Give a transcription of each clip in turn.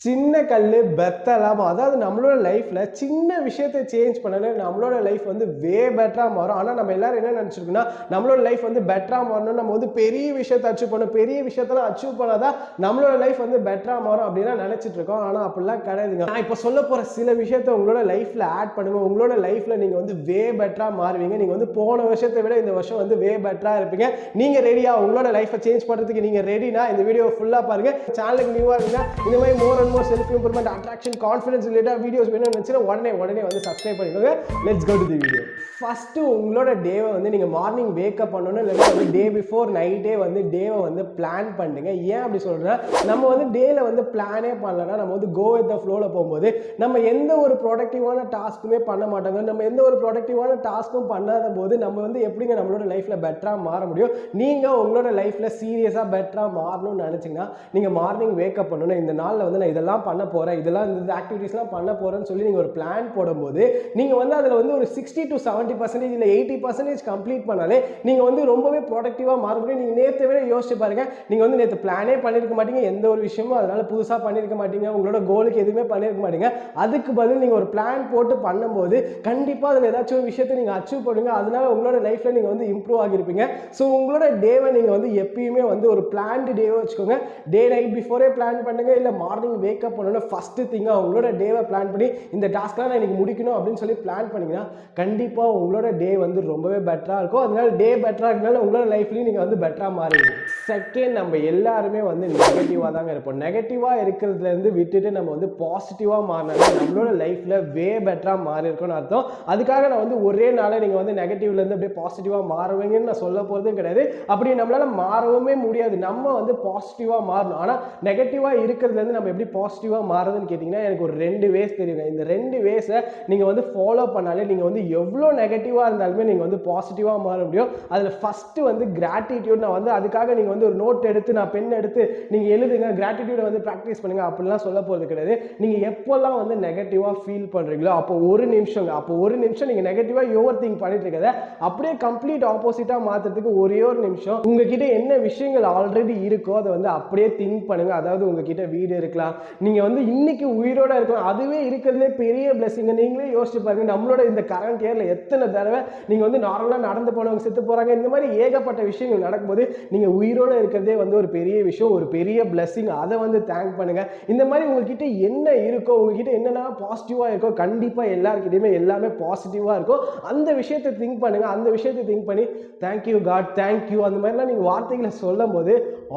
சின்ன கல்லு பெத்தலாமா, அதாவது நம்மளோட லைஃப்ல சின்ன விஷயத்தை சேஞ்ச் பண்ணல நம்மளோட லைஃப் வந்து வே பெட்டரா மாறும். ஆனா நம்ம எல்லாரும் என்ன நினைச்சிருக்கோம்னா, நம்மளோட லைஃப் வந்து பெட்டரா மாறணும், நம்ம வந்து பெரிய விஷயத்தை அச்சீவ் பண்ணணும், பெரிய விஷயத்தெல்லாம் அச்சீவ் பண்ணாதான் நம்மளோட லைஃப் வந்து பெட்டரா மாறும் அப்படின்னு நினைச்சிட்டு இருக்கோம். ஆனா அப்படிலாம் கிடையாதுங்க. நான் இப்ப சொல்ல போற சில விஷயத்தை உங்களோட லைஃப்ல ஆட் பண்ணுங்க, உங்களோட லைஃப்ல நீங்க வந்து வே பெட்டரா மாறுவீங்க. நீங்க வந்து போன வருஷத்தை விட இந்த வருஷம் வந்து வே பெட்டரா இருப்பீங்க. நீங்க ரெடியா உங்களோட லைஃபை சேஞ்ச் பண்றதுக்கு நீங்க ரெடினா இந்த வீடியோ ஃபுல்லா பாருங்க. சேனலுக்கு நியூவா இருந்தா இந்த மாதிரி more self improvement, attraction, confidence related videos வேணும்னு நினைச்சா உடனே வந்து சப்ஸ்கிரைப் பண்ணிக்கோங்க. Let's go to the video. First உங்களோட டேவை வந்து நீங்க மார்னிங் வேக்கப் பண்ணணும், இல்லைன்னா வந்து டே பிஃபோர் நைட்டே வந்து டேவை வந்து பிளான் பண்ணுங்க. ஏன் அப்படி சொல்றேன்னா, நம்ம வந்து டேல வந்து பிளானே பண்ணலன்னா நம்ம வந்து கோ வித் த ஃப்ளோல போகும்போது நம்ம எந்த ஒரு ப்ரொடக்டிவான டாஸ்க்குமே பண்ண மாட்டாங்க. நம்ம எந்த ஒரு ப்ரொடக்டிவான டாஸ்க்கும் பண்ணாத போது நம்ம வந்து எப்படிங்க நம்மளோட லைஃப்ல பெட்டரா மாற முடியும்? நீங்க உங்களோட லைஃப்ல சீரியஸா பெட்டரா மாறணும்னு நினைச்சீங்கன்னா நீங்க மார்னிங் வேக்கப் பண்ணணும். இந்த நாள்ல வந்து நான் இதெல்லாம் பண்ண போறேன், இதெல்லாம் இந்த ஆக்டிவிட்டிஸ்லாம் பண்ண போறேன்னு சொல்லி நீங்க ஒரு பிளான் போடும்போது நீங்க வந்து அதுல வந்து ஒரு 60 to 70% இல்ல 80% கம்ப்ளீட் பண்ணாலே நீங்க வந்து ரொம்பவே ப்ரொடக்டிவா மாற முடியும். நீங்க நேத்தை விட யோசிச்சு பாருங்க, நீங்க வந்து நேற்று பிளானே பண்ணிருக்க மாட்டீங்க, எந்த ஒரு விஷயமும் அதனால புதுசா பண்ணிருக்க மாட்டீங்க, உங்களோட கோலுக்கு எதுவுமே பண்ணிருக்க மாட்டீங்க. அதுக்கு பதில் நீங்க ஒரு பிளான் போட்டு பண்ணும்போது கண்டிப்பா அதுல ஏதாச்சும் ஒரு விஷயத்தை நீங்க அச்சீவ் பண்ணுவீங்க. அதனால உங்களோட லைஃப்ல நீங்க வந்து இம்ப்ரூவ் ஆகிருப்பீங்க. ஸோ உங்களோட டேவை நீங்க வந்து எப்பயுமே வந்து ஒரு பிளான்டு டேவை வச்சுக்கோங்க. டே நைட் பிஃபோரே பிளான் பண்ணுங்க, இல்ல மார்னிங் வேக்கப் பண்ணணும். ஃபர்ஸ்ட் திங்கா உங்களோட டேவை பிளான் பண்ணி இந்த டாஸ்க்லாம் நான் இன்னைக்கு முடிக்கணும் அப்படின்னு சொல்லி பிளான் பண்ணீங்கன்னா கண்டிப்பா உங்களோட டே வந்து ரொம்பவே பெட்டரா இருக்கும். அதனால டே பெட்டரா இருக்கனால உங்களோட லைஃப்லயும் நீங்க வந்து பெட்டரா மாறுவீங்க. செகண்ட், நம்ம எல்லாருமே வந்து நெகட்டிவா தாங்க இருப்போம். நெகட்டிவா இருக்கிறதுல இருந்து விட்டுட்டு நம்ம வந்து பாசிட்டிவா மாறினா நம்மளோட லைஃப்ல வே பெட்டரா மாறி இருக்கும்னு அர்த்தம். அதுக்காக நான் வந்து ஒரே நாள நீங்க வந்து நெகட்டிவ்ல இருந்து அப்படியே பாசிட்டிவா மாறுவீங்கன்னு நான் சொல்ல போறதும் கிடையாது. அப்படி நம்மளால மாறவே முடியாது. நம்ம வந்து பாசிட்டிவா மாறணும். ஆனா நெகட்டிவா இருக்கிறதுல இருந்து நம்ம எப்படி பாசிட்டிவா மாறுதுன்னு கேட்டீங்கன்னா எனக்கு ஒரு 2 வேஸ் தெரியுங்க. இந்த 2 வேஸை நீங்க வந்து ஃபாலோ பண்ணாலே நீங்க வந்து எவ்வளோ நெகட்டிவா இருந்தாலுமே நீங்க வந்து பாசிட்டிவா மாற முடியும். அதுல ஃபர்ஸ்ட் வந்து கிராட்டிடியூட். நான் வந்து அதுக்காக நீங்க வந்து ஒரு நோட் எடுத்து நான் பென் எடுத்து நீங்க எழுதுங்க, கிராட்டிடியூட வந்து பிராக்டிஸ் பண்ணுங்க அப்படிலாம் சொல்ல போறது கிடையாது. நீங்க எப்பெல்லாம் வந்து நெகட்டிவா ஃபீல் பண்றீங்களோ அப்போ ஒரு நிமிஷம் நீங்க நெகட்டிவா ஓவர் திங்க் பண்ணிட்டு இருக்கத அப்படியே கம்ப்ளீட் ஆப்போசிட்டா மாத்துறதுக்கு ஒரே ஒரு நிமிஷம் உங்ககிட்ட என்ன விஷயங்கள் ஆல்ரெடி இருக்கோ அதை வந்து அப்படியே திங்க் பண்ணுங்க. அதாவது உங்ககிட்ட வீடு இருக்கலாம், நீங்க வந்து இன்னைக்கு உயிரோட இருக்கலாம், அதுவே இருக்கிறதுலே பெரிய பிளஸிங். நீங்களே யோசிச்சு பாருங்க, நம்மளோட இந்த கரண்ட் இயர்ல எத்தனை தடவை நீங்க வந்து நார்மலா நடந்து போனவங்க செத்து போறாங்க, இந்த மாதிரி ஏகப்பட்ட விஷயங்கள் நடக்கும்போது நீங்க உயிரோட இருக்கிறதே வந்து ஒரு பெரிய விஷயம், ஒரு பெரிய பிளஸிங். அதை வந்து தேங்க் பண்ணுங்க. இந்த மாதிரி உங்ககிட்ட என்ன இருக்கோ, உங்ககிட்ட என்னென்ன பாசிட்டிவா இருக்கோ, கண்டிப்பா எல்லாருக்கிட்டையுமே எல்லாமே பாசிட்டிவா இருக்கும். அந்த விஷயத்தை திங்க் பண்ணுங்க. அந்த விஷயத்தை திங்க் பண்ணி தேங்க்யூ காட், தேங்க்யூ அந்த மாதிரிலாம் நீங்க வார்த்தைகளை சொல்லும் போது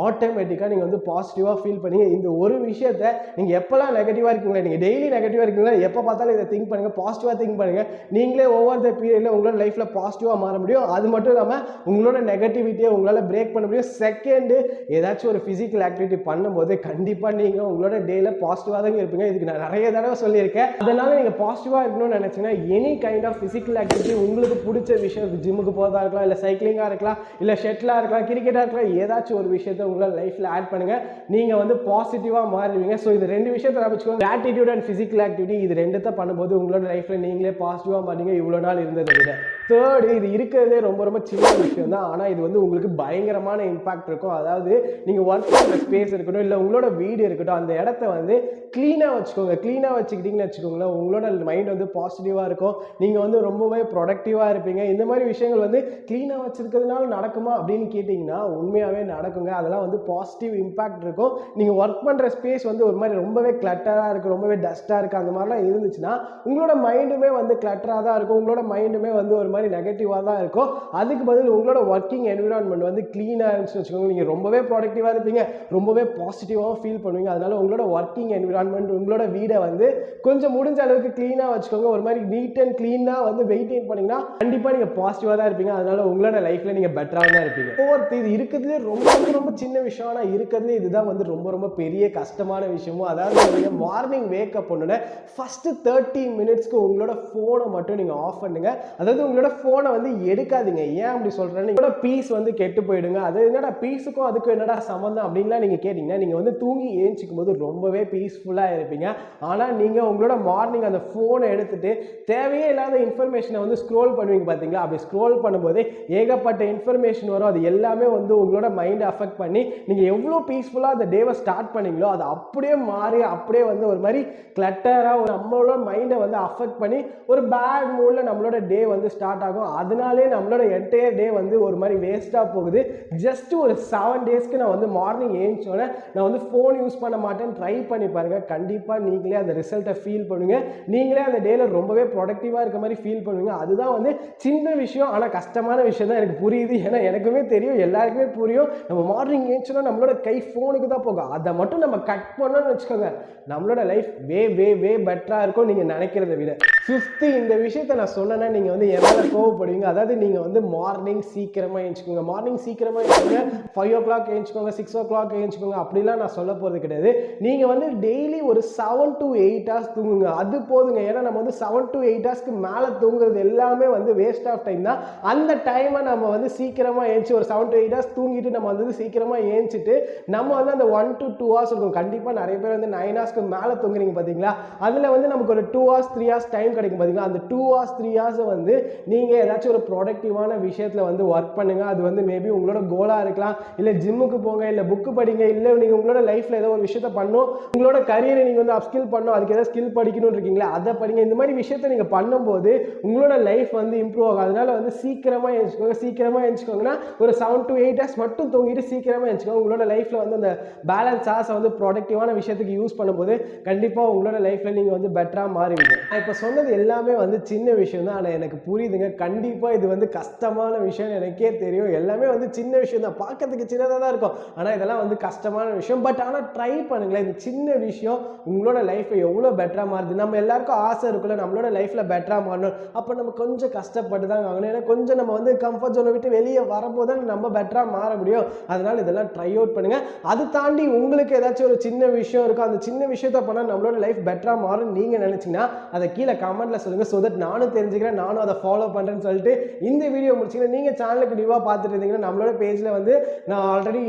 ஆட்டோமேட்டிக்கா நீங்க வந்து பாசிட்டிவா ஃபீல் பண்ணி இந்த ஒரு விஷயத்தை நீங்க எப்பெல்லாம் நெகட்டிவா இருக்கீங்களா, நீங்க டெய்லி நெகட்டிவா இருக்கீங்களா, எப்ப பார்த்தாலும் இதை திங்க் பண்ணுங்க, பாசிட்டிவா திங்க் பண்ணுங்க. நீங்களே ஓவர் த பீரியட்ல உங்களோட லைஃப்ல பாசிட்டிவா மாற முடியும். அது மட்டும் இல்லாம உங்களோட நெகட்டிவிட்டியை உங்களால பிரேக் பண்ண முடியும். செகண்ட், ஏதாச்சும் ஒரு பிசிக்கல் ஆக்டிவிட்டி பண்ணும்போது கண்டிப்பா நீங்க உங்களோட டேல பாசிட்டிவா தான் இருப்பீங்க. இதுக்கு நான் நிறைய தடவை சொல்லியிருக்கேன். அதனால நீங்க பாசிட்டிவா இருக்கணும்னு நினைச்சீங்கன்னா any kind of physical activity உங்களுக்கு பிடிச்ச விஷயம், ஜிம்முக்கு போறதா இருக்கலாம், இல்ல சைக்கிளிங்கா இருக்கலாம், இல்ல ஷட்டிலா இருக்கலாம், கிரிக்கெட்டா இருக்கலாம், ஏதாச்சும் ஒரு விஷயத்தை உங்களோட லைஃப்ல ஆட் பண்ணுங்க. நீங்க வந்து பாசிட்டிவா மாறுவீங்க. சோ இந்த 2 விஷயத்தை ஞாபகம், கிராட்டிடியூட் அண்ட் பிசிக்கல் ஆக்டிவிட்டி, இது 2த்த பண்ணும்போது உங்களோட லைஃப்ல நீங்களே பாசிட்டிவா மாறீங்க இவ்வளவு நாள் இருந்ததை விட. தேர்ட், இது இருக்கிறதே ரொம்ப ரொம்ப சின்ன விஷயம் தான், ஆனா இது வந்து உங்களுக்கு பயங்கரமான இம்பாக்ட் இருக்கும். அதாவது நீங்க ஒர்க் பண்ற ஸ்பேஸ் இருக்கட்டும், இல்ல உங்களோட வீடு இருக்கட்டும், அந்த இடத்த வந்து கிளீனா வச்சுக்கோங்க. கிளீனா வச்சுக்கிட்டீங்கன்னு வச்சுக்கோங்களேன், உங்களோட மைண்ட் வந்து பாசிட்டிவா இருக்கும். நீங்க வந்து ரொம்பவே ப்ரொடக்டிவா இருப்பீங்க. இந்த மாதிரி விஷயங்கள் வந்து கிளீனா வச்சிருக்கிறதுனால நடக்குமா அப்படின்னு கேட்டீங்கன்னா உண்மையாவே நடக்குங்க. அதெல்லாம் வந்து பாசிட்டிவ் இம்பாக்ட் இருக்கும். நீங்க ஒர்க் பண்ற ஸ்பேஸ் வந்து ஒரு மாதிரி ரொம்பவே கிளட்டரா இருக்கு, ரொம்பவே டஸ்டா இருக்கு, அந்த மாதிரிலாம் இருந்துச்சுன்னா உங்களோட மைண்டுமே வந்து கிளட்டரா தான் இருக்கும், உங்களோட மைண்டுமே வந்து ஒரு மாதிரி நெகட்டிவா தான் இருக்கும். அதுக்கு பதில் உங்களோட ஒர்க்கிங் என்விரான்மெண்ட் வந்து கிளீனா இருந்துச்சுன்னு வச்சுக்கோங்க, நீங்க ரொம்பவே ப்ரொடக்டிவா இருப்பீங்க, ரொம்பவே பாசிட்டிவாகவும் ஃபீல் பண்ணுவீங்க. அதனால உங்களோட ஒர்க்கிங் என்விரான்மெண்ட், உங்களோட வீடை வந்து கொஞ்சம் முடிஞ்ச அளவுக்கு கிளீனா வச்சுக்கோங்க. ஒரு மாதிரி நீட் அண்ட் கிளீனா வந்து மெயின்டைன் பண்ணீங்கன்னா கண்டிப்பா நீங்க பாசிட்டிவா தான் இருப்பீங்க. அதனால உங்களோட லைஃப்ல நீங்க பெட்டரா தான் இருப்பீங்க. ஃபோர்த், இது இருக்கிறதுலே ரொம்ப ரொம்ப சின்ன விஷயம், ஆனா இருக்கிறதுலே இதுதான் வந்து ரொம்ப ரொம்ப பெரிய கஷ்டமான விஷயமும். அதாவது நீங்க மார்னிங் வேக்கப் பண்ணுங்க, ஃபர்ஸ்ட் 30 மினிட்ஸ்க்கு உங்களோட போனை மட்டும் நீங்க ஆஃப் பண்ணுங்க. அதாவது உங்களோட உங்களோட ஃபோனை வந்து எடுக்காதீங்க. ஏன் அப்படி சொல்கிறேன்னு, உங்களோட பீஸ் வந்து கெட்டு போயிடுங்க. அது என்னடா பீஸுக்கும் அதுக்கும் என்னடா சம்மந்தம் அப்படின்லாம் நீங்கள் கேட்டிங்கன்னா, நீங்கள் வந்து தூங்கி ஏஞ்சிக்கும் போது ரொம்பவே பீஸ்ஃபுல்லாக இருப்பீங்க. ஆனால் நீங்கள் உங்களோட மார்னிங் அந்த ஃபோனை எடுத்துகிட்டு தேவையே இல்லாத இன்ஃபர்மேஷனை வந்து ஸ்க்ரோல் பண்ணுவீங்க பார்த்தீங்களா? அப்படி ஸ்க்ரோல் பண்ணும்போது ஏகப்பட்ட இன்ஃபர்மேஷன் வரும். அது எல்லாமே வந்து உங்களோட மைண்டை அஃபெக்ட் பண்ணி நீங்கள் எவ்வளோ பீஸ்ஃபுல்லாக அந்த டேவை ஸ்டார்ட் பண்ணீங்களோ அது அப்படியே மாறி அப்படியே வந்து ஒரு மாதிரி கிளட்டராக நம்மளோட மைண்டை வந்து அஃபெக்ட் பண்ணி ஒரு பேட் மூடில் நம்மளோட டே வந்து ஸ்டார்ட் ஆகும். அதனாலே நம்மளோட என்டையர் டே வந்து ஒரு மாதிரி வேஸ்ட்டாக போகுது. ஜஸ்ட் ஒரு 7 டேஸ்க்கு நான் வந்து மார்னிங் ஏஞ்சோன்னே நான் வந்து ஃபோன் யூஸ் பண்ண மாட்டேன்னு ட்ரை பண்ணி பாருங்கள். கண்டிப்பாக நீங்களே அந்த ரிசல்ட்டை ஃபீல் பண்ணுவீங்க. நீங்களே அந்த டேயில் ரொம்பவே ப்ரொடக்டிவாக இருக்க மாதிரி ஃபீல் பண்ணுவீங்க. அதுதான் வந்து சின்ன விஷயம், ஆனால் கஷ்டமான விஷயம் தான் எனக்கு புரியுது. ஏன்னா எனக்குமே தெரியும், எல்லாருக்குமே புரியும். நம்ம மார்னிங் ஏஞ்சோன்னா நம்மளோட கை ஃபோனுக்கு தான் போகும். அதை மட்டும் நம்ம கட் பண்ணோன்னு வச்சுக்கோங்க, நம்மளோட லைஃப் வே வே வே பெட்டராக இருக்கும் நீங்கள் நினைக்கிறத விட. 5th, இந்த விஷயத்தை நான் சொன்னேன்னா நீங்கள் வந்து எவ்வளோ கோவப்படுவீங்க. அதாவது நீங்கள் வந்து மார்னிங் சீக்கிரமாக எழுந்துக்கோங்க. மார்னிங் சீக்கிரமாக எழுந்துக்கோங்க. 5 o'clock எழுந்துக்கோங்க, 6 o'clock எழுந்துக்கோங்க, அப்படிலாம் நான் சொல்ல போகிறது கிடையாது. நீங்கள் வந்து டெய்லி ஒரு 7 to 8 hours தூங்குங்க. அது போதுங்க. ஏன்னா நம்ம வந்து 7 to 8 hours மேலே தூங்குறது எல்லாமே வந்து வேஸ்ட் ஆஃப் டைம் தான். அந்த டைமை நம்ம வந்து சீக்கிரமாக எழுந்துச்சு ஒரு 7 to 8 hours தூங்கிட்டு நம்ம வந்து சீக்கிரமாக எழுந்துட்டு நம்ம வந்து அந்த 1 to 2 hours இருக்கும். கண்டிப்பாக நிறைய பேர் வந்து 9 hours மேலே தூங்குறீங்க பார்த்தீங்களா? அதில் வந்து நமக்கு ஒரு 2 hours 3 hours டைம் கிடைக்கும் பார்த்தீங்களா? அந்த 2 hours 3 hours வந்து நீங்கள் ஏதாச்சும் ஒரு ப்ரொடக்டிவான விஷயத்தில் வந்து ஒர்க் பண்ணுங்கள். அது வந்து மேபி உங்களோட கோலாக இருக்கலாம், இல்லை ஜிம்முக்கு போங்க, இல்லை புக்கு படிங்க, இல்லை நீங்கள் உங்களோட லைஃப்பில் ஏதோ ஒரு விஷயத்த பண்ணணும், உங்களோட கரியரை நீங்கள் வந்து அப்ஸ்கில் பண்ணணும், அதுக்கு ஏதாவது ஸ்கில் படிக்கணும்னு இருக்கீங்களா அதை படிங்க. இந்த மாதிரி விஷயத்தை நீங்கள் பண்ணும்போது உங்களோட லைஃப் வந்து இம்ப்ரூவ் ஆகும். அதனால வந்து சீக்கிரமாக எழுந்துக்கோங்க. சீக்கிரமாக எழுந்துக்கோங்கன்னா ஒரு 7 to 8 hours மட்டும் தூங்கிட்டு சீக்கிரமாக எழுந்துக்கோங்க. உங்களோட லைஃப்பில் வந்து அந்த பேலன்ஸ் ஹார்ஸை வந்து ப்ரொடக்டிவான விஷயத்துக்கு யூஸ் பண்ணும்போது கண்டிப்பாக உங்களோட லைஃப்பில் நீங்கள் வந்து பெட்டராக மாறுவீங்க. நான் இப்போ சொன்னது எல்லாமே வந்து சின்ன விஷயம் தான், ஆனால் எனக்கு புரியுதுங்க. கண்டிப்பாக இது வந்து கஷ்டமான விஷயம் எனக்கே தெரியும். எல்லாமே வந்து சின்ன விஷயம் தான், பார்க்கறதுக்கு சின்னதாக தான் இருக்கும், ஆனால் இதெல்லாம் வந்து கஷ்டமான விஷயம். பட் ஆனால் ட்ரை பண்ணுங்களேன். இது சின்ன விஷயம் உங்களோட லைஃப்பை எவ்வளோ பெட்டராக மாறுது. நம்ம எல்லாருக்கும் ஆசை இருக்குல்ல நம்மளோட லைஃப்பில் பெட்டராக மாறணும். அப்போ நம்ம கொஞ்சம் கஷ்டப்பட்டு தான் ஆகணும். ஏன்னா கொஞ்சம் நம்ம வந்து கம்ஃபர்ட் ஜோனை விட்டு வெளியே வரும்போது தான் நம்ம பெட்டராக மாற முடியும். அதனால் இதெல்லாம் ட்ரை அவுட் பண்ணுங்கள். அது தாண்டி உங்களுக்கு ஏதாச்சும் ஒரு சின்ன விஷயம் இருக்கும், அந்த சின்ன விஷயத்த பண்ணால் நம்மளோட லைஃப் பெட்டராக மாறும் நீங்கள் நினச்சிங்கன்னா அதை கீழே கமெண்ட்டில் சொல்லுங்கள். ஸோ தட் நானும் தெரிஞ்சுக்கிறேன், நானும் அதை ஃபாலோ பண்ணுறேன்னு சொல்லிட்டு இந்த வீடியோ முடிச்சிங்கன்னா நீங்கள் சேனலுக்கு நியூவாக பார்த்துட்டு இருந்தீங்கன்னா நம்மளோட பேஜில் வந்து நான் ஆல்ரெடி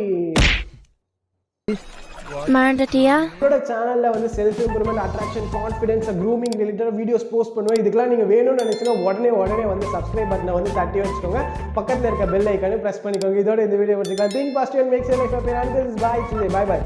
என்னோட சேனலில் வந்து self improvement, attraction, confidence, grooming related videos post பண்ணுவேன். இதுக்கெல்லாம் நீங்கள் வேணும்னு நினச்சிங்கன்னா உடனே வந்து சப்ஸ்கிரைப் பட்டனை வந்து தட்டி வச்சுக்கோங்க. பக்கத்தில் இருக்க பெல் ஐக்கானே ப்ரெஸ் பண்ணிக்கோங்க. இதோட இந்த வீடியோ முடிச்சுக்கலாம். Think positive and make your life happy. Until this, by.